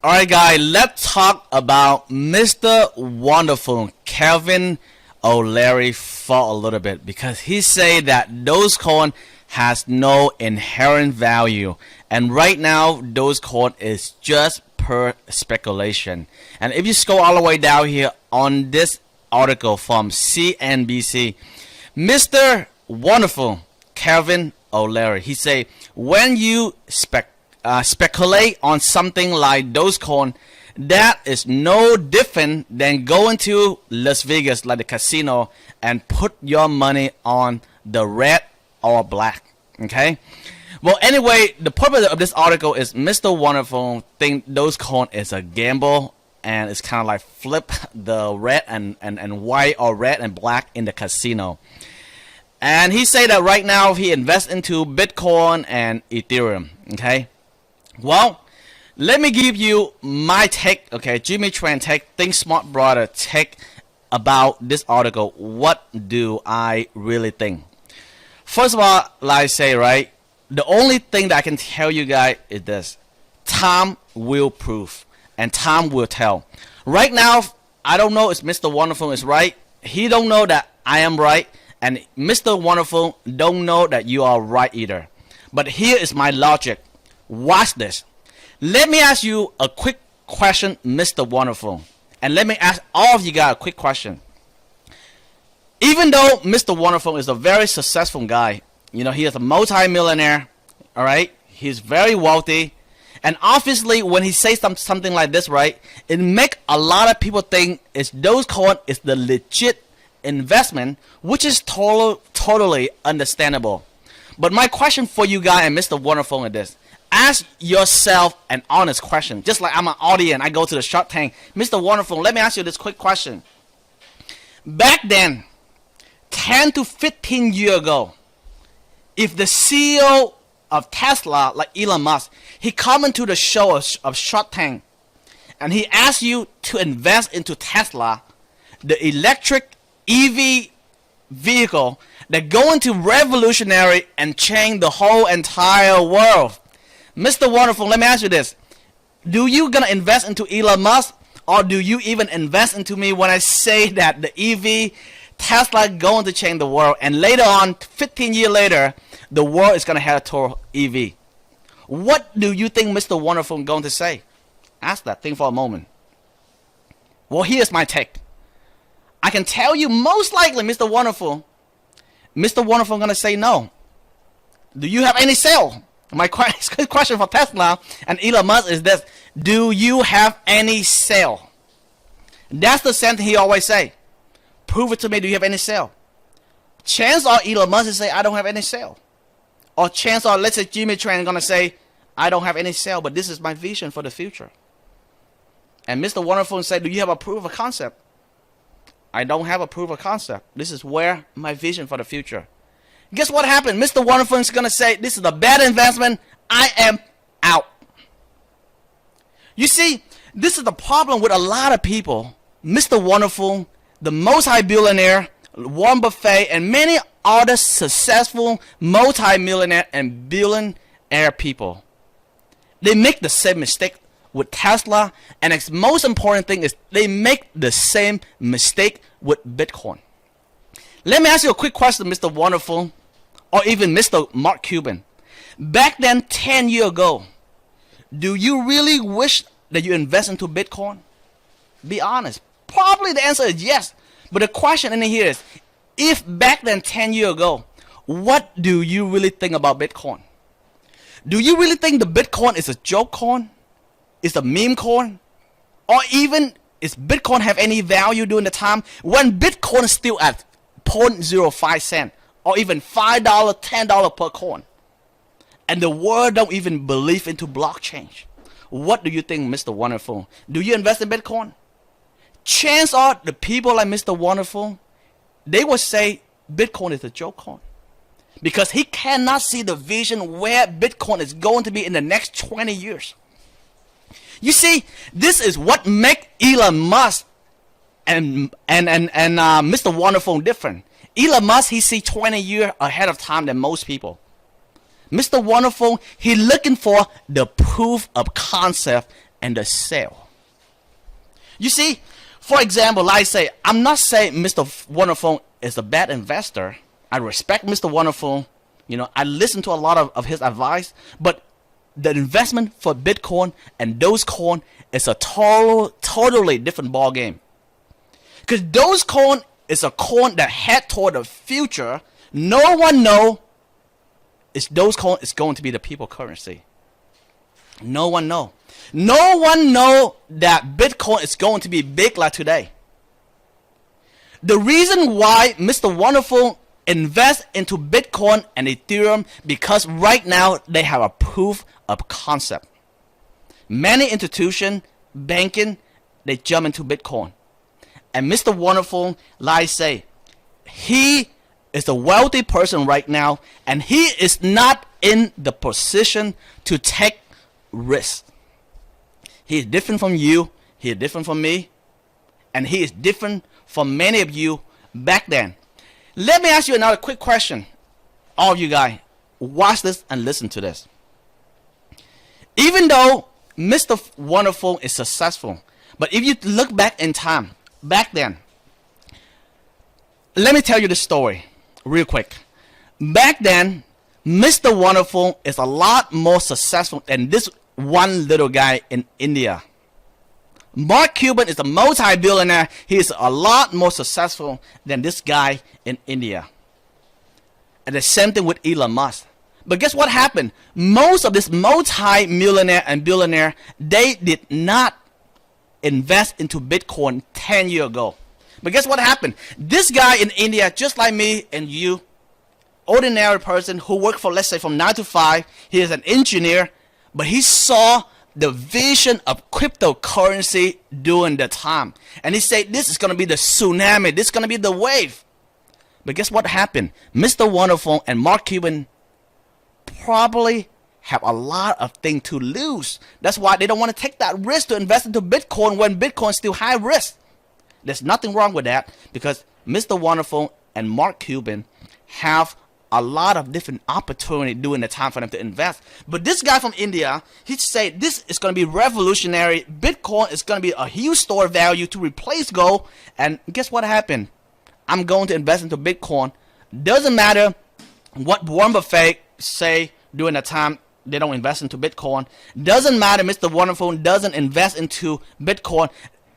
Alright guys, let's talk about Mr. Wonderful Calvin O'Leary for a little bit, because he say that Dogecoin has no inherent value, and right now Dogecoin is just per speculation. And if you scroll all the way down here on this article from CNBC, Mr. Wonderful Calvin O'Leary, he say when you speculate on something like Dogecoin, that is no different than going to Las Vegas, like the casino, and put your money on the red or black. Okay. Well, anyway, the purpose of this article is Mr. Wonderful think Dogecoin is a gamble, and it's kind of like flip the red and white or red and black in the casino. And he say that right now he invests into Bitcoin and Ethereum. Okay. Well, let me give you my take, okay, Jimmy Tran take, Thinksmart Brother take about this article. What do I really think? First of all, like I say, right, the only thing that I can tell you guys is this: time will prove, and time will tell. Right now, I don't know if Mr. Wonderful is right. He don't know that I am right, and Mr. Wonderful don't know that you are right either. But here is my logic. Watch this. Let me ask you a quick question, Mr. Wonderful. And let me ask all of you guys a quick question. Even though Mr. Wonderful is a very successful guy, you know, he is a multi-millionaire, all right? He's very wealthy. And obviously, when he says something like this, right, it makes a lot of people think Dogecoin is the legit investment, which is totally understandable. But my question for you guys and Mr. Wonderful is this: ask yourself an honest question. Just like I'm an audience, I go to the Shark Tank. Mr. Wonderful, let me ask you this quick question. Back then, 10 to 15 years ago, if the CEO of Tesla, like Elon Musk, he come into the show of Shark Tank, and he asked you to invest into Tesla, the electric EV vehicle that going to revolutionary and change the whole entire world. Mr. Wonderful, let me ask you this: do you gonna invest into Elon Musk, or do you even invest into me when I say that the EV Tesla going to change the world, and later on, 15 years later, the world is gonna have a total EV? What do you think Mr. Wonderful is going to say? Ask that thing for a moment. Well, here's my take. I can tell you most likely, Mr. Wonderful gonna say no. Do you have any sale? My question for Tesla and Elon Musk is this: do you have any sale? That's the sentence he always say. Prove it to me. Do you have any sale? Chance are Elon Musk say I don't have any sale, or chance are, let's say, Jimmy Tran gonna say I don't have any sale, but this is my vision for the future. And Mr. Wonderful say, do you have a proof of concept? I don't have a proof of concept. This is where my vision for the future. Guess what happened? Mr. Wonderful is going to say, this is a bad investment. I am out. You see, this is the problem with a lot of people. Mr. Wonderful, the multi-billionaire, Warren Buffett, and many other successful multi-millionaire and billionaire people. They make the same mistake with Tesla, and the most important thing is they make the same mistake with Bitcoin. Let me ask you a quick question, Mr. Wonderful, or even Mr. Mark Cuban. Back then, 10 years ago, do you really wish that you invest into Bitcoin? Be honest. Probably the answer is yes. But the question in here is, if back then, 10 years ago, what do you really think about Bitcoin? Do you really think the Bitcoin is a joke coin? Is a meme coin? Or even, is Bitcoin have any value during the time when Bitcoin is still at 0.05 cent, or even $5, $10 per coin, and the world don't even believe into blockchain? What do you think, Mr. Wonderful? Do you invest in Bitcoin? Chances are the people like Mr. Wonderful, they will say Bitcoin is a joke coin, because he cannot see the vision where Bitcoin is going to be in the next 20 years. You see, this is what makes Elon Musk and Mr. Wonderful different. Elon Musk, he see 20 years ahead of time than most people. Mr. Wonderful, he looking for the proof of concept and the sale. You see, for example, like I say, I'm not saying Mr. Wonderful is a bad investor. I respect Mr. Wonderful. You know, I listen to a lot of his advice, but the investment for Bitcoin and Dogecoin is a totally different ball game. Because Dogecoin is a coin that head toward the future. No one know if Dogecoin is going to be the people currency. No one know. No one know that Bitcoin is going to be big like today. The reason why Mr. Wonderful invest into Bitcoin and Ethereum, because right now they have a proof of concept. Many institutions, banking, they jump into Bitcoin. And Mr. Wonderful, like I say, he is a wealthy person right now, and he is not in the position to take risks. He is different from you, he is different from me, and he is different from many of you back then. Let me ask you another quick question. All of you guys, watch this and listen to this. Even though Mr. Wonderful is successful, but if you look back in time, back then, let me tell you the story real quick. Back then, Mr. Wonderful is a lot more successful than this one little guy in India. Mark Cuban is a multi-billionaire. He is a lot more successful than this guy in India. And the same thing with Elon Musk. But guess what happened? Most of this multi-millionaire and billionaire, they did not invest into Bitcoin 10 years ago. But guess what happened? This guy in India, just like me and you, ordinary person who worked for, let's say, from 9 to 5, he is an engineer, but he saw the vision of cryptocurrency during the time. And he said, this is going to be the tsunami. This is going to be the wave. But guess what happened? Mr. Wonderful and Mark Cuban probably have a lot of things to lose. That's why they don't want to take that risk to invest into Bitcoin when Bitcoin is still high risk. There's nothing wrong with that, because Mr. Wonderful and Mark Cuban have a lot of different opportunity during the time for them to invest. But this guy from India, he said this is going to be revolutionary. Bitcoin is going to be a huge store value to replace gold. And guess what happened? I'm going to invest into Bitcoin. Doesn't matter what Warren Buffett say during the time they don't invest into Bitcoin. Doesn't matter Mr. Wonderful doesn't invest into Bitcoin.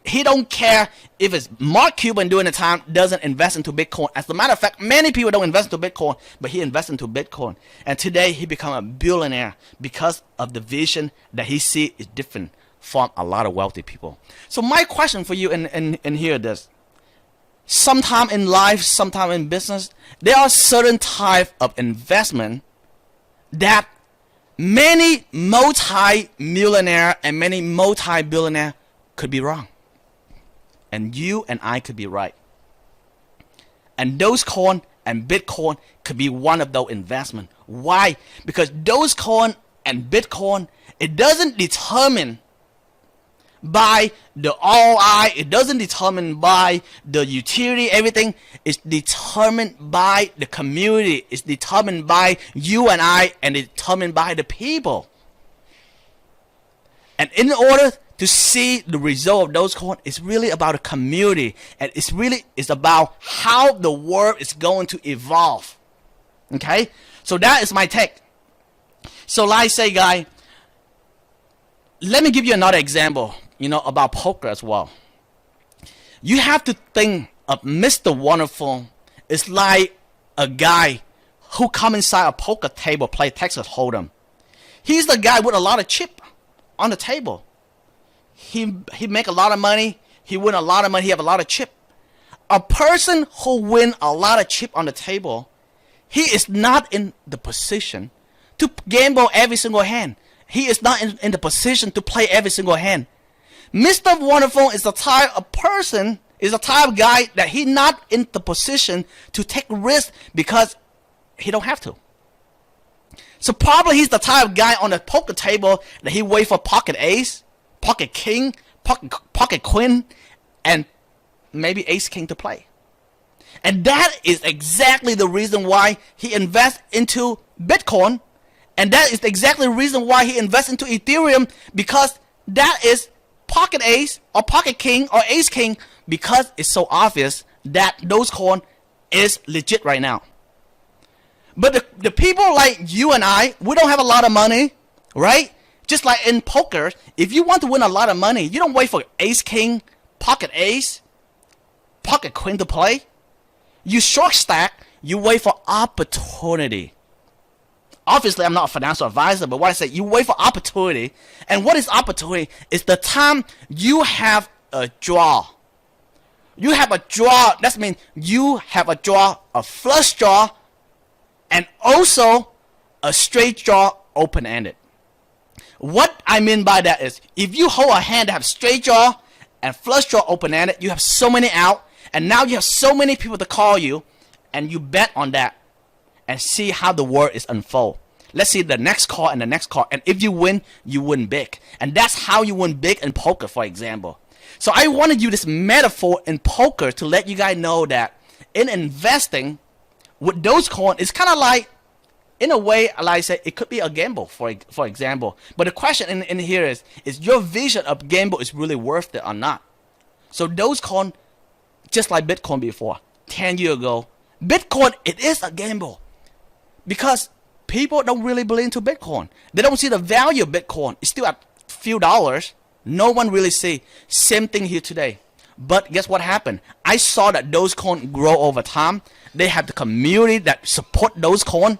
He don't care if it's Mark Cuban during the time doesn't invest into Bitcoin. As a matter of fact, many people don't invest into Bitcoin, but he invests into Bitcoin. And today he become a billionaire because of the vision that he see is different from a lot of wealthy people. So my question for you and here it is. Sometime in life, sometime in business, there are certain type of investment that many multi-millionaire and many multi-billionaire could be wrong. And you and I could be right. And Dogecoin and Bitcoin could be one of those investments. Why? Because Dogecoin and Bitcoin, it doesn't determine by the ROI, it doesn't determine by the utility, everything is determined by the community, it's determined by you and I, and it's determined by the people. And in order to see the result of Dogecoin, it's really about a community, and it's about how the world is going to evolve. Okay, so that is my take. So like I say, guys, let me give you another example, about poker as well. You have to think of Mr. Wonderful. It's like a guy who come inside a poker table, play Texas Hold'em. He's the guy with a lot of chip on the table. He make a lot of money. He win a lot of money. He have a lot of chip. A person who win a lot of chip on the table, he is not in the position to gamble every single hand. He is not in the position to play every single hand. Mr. Wonderful is the type of person, is the type of guy that he not in the position to take risk because he don't have to. So probably he's the type of guy on the poker table that he wait for pocket ace, pocket king, pocket queen, and maybe ace king to play. And that is exactly the reason why he invests into Bitcoin. And that is exactly the reason why he invests into Ethereum, because that is pocket ace or pocket king or ace king, because it's so obvious that Dogecoin is legit right now. But the people like you and I, we don't have a lot of money, right? Just like in poker, if you want to win a lot of money, you don't wait for ace king, pocket ace, pocket queen to play. You short stack, you wait for opportunity. Obviously, I'm not a financial advisor, but what I say, you wait for opportunity. And what is opportunity? It's the time you have a draw. You have a draw. That means you have a draw, a flush draw, and also a straight draw, open-ended. What I mean by that is, if you hold a hand that have straight draw and flush draw, open-ended, you have so many out, and now you have so many people to call you, and you bet on that and see how the world is unfold. Let's see the next call and the next call, and if you win big. And that's how you win big in poker, for example. So I wanted you this metaphor in poker to let you guys know that in investing with Dogecoin, it's kind of like, in a way, like I said, it could be a gamble, for example. But the question in here is your vision of gamble is really worth it or not? So Dogecoin, just like Bitcoin before, 10 years ago, Bitcoin, it is a gamble. Because people don't really believe into Bitcoin. They don't see the value of Bitcoin. It's still at a few dollars. No one really see. Same thing here today. But guess what happened? I saw that Dogecoin grow over time. They have the community that support Dogecoin.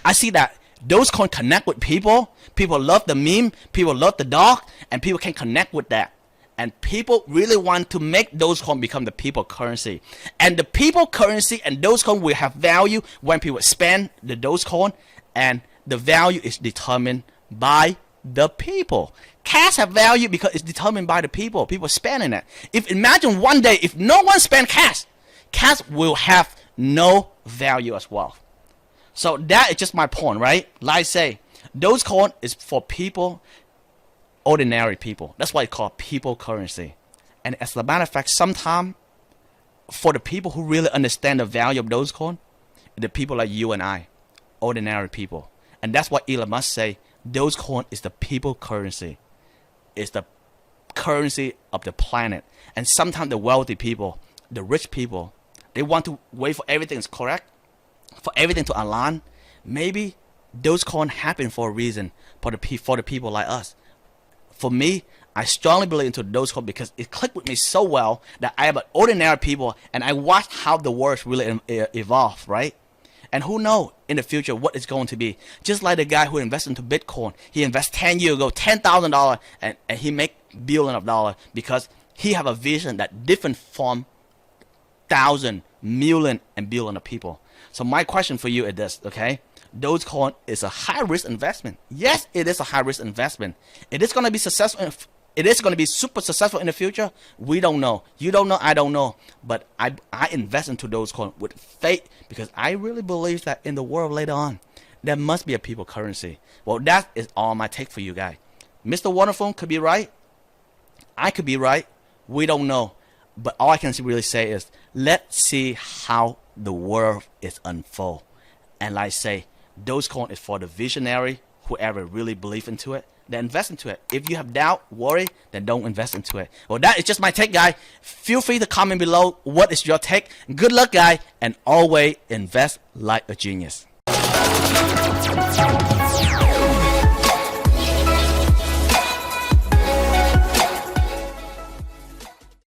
I see that Dogecoin connect with people. People love the meme. People love the dog. And people can connect with that. And people really want to make Dogecoin become the people currency. And the people currency and Dogecoin will have value when people spend the Dogecoin. And the value is determined by the people. Cash have value because it's determined by the people. People spending it. Imagine one day if no one spend cash, cash will have no value as well. So that is just my point, right? Like I say, Dogecoin is for people, ordinary people. That's why it's called people currency. And as a matter of fact, sometimes for the people who really understand the value of Dogecoin, the people like you and I, ordinary people. And that's what Elon Musk say, Dogecoin is the people currency. It's the currency of the planet. And sometimes the wealthy people, the rich people, they want to wait for everything is correct, for everything to align. Maybe Dogecoin happened for a reason for the people like us. For me, I strongly believe into Dogecoin because it clicked with me so well that I am an ordinary people and I watched how the world really evolve, right? And who knows in the future what it's going to be. Just like the guy who invested into Bitcoin. He invested 10 years ago, $10,000, and he make billions of dollars because he have a vision that different from 1,000, million, and billion of people. So my question for you is this, okay? Dogecoin is a high-risk investment. Yes, it is a high-risk investment. It is going to be successful. It is going to be super successful in the future. We don't know. You don't know. I don't know. But I invest into Dogecoin with faith because I really believe that in the world later on, there must be a people currency. Well, that is all my take for you guys. Mr. Wonderful could be right. I could be right. We don't know. But all I can really say is, let's see how the world is unfold. And like I say, Dogecoin is for the visionary, whoever really believe into it, then invest into it. If you have doubt, worry, then don't invest into it. Well, that is just my take, guy. Feel free to comment below what is your take. Good luck, guy, and always invest like a genius.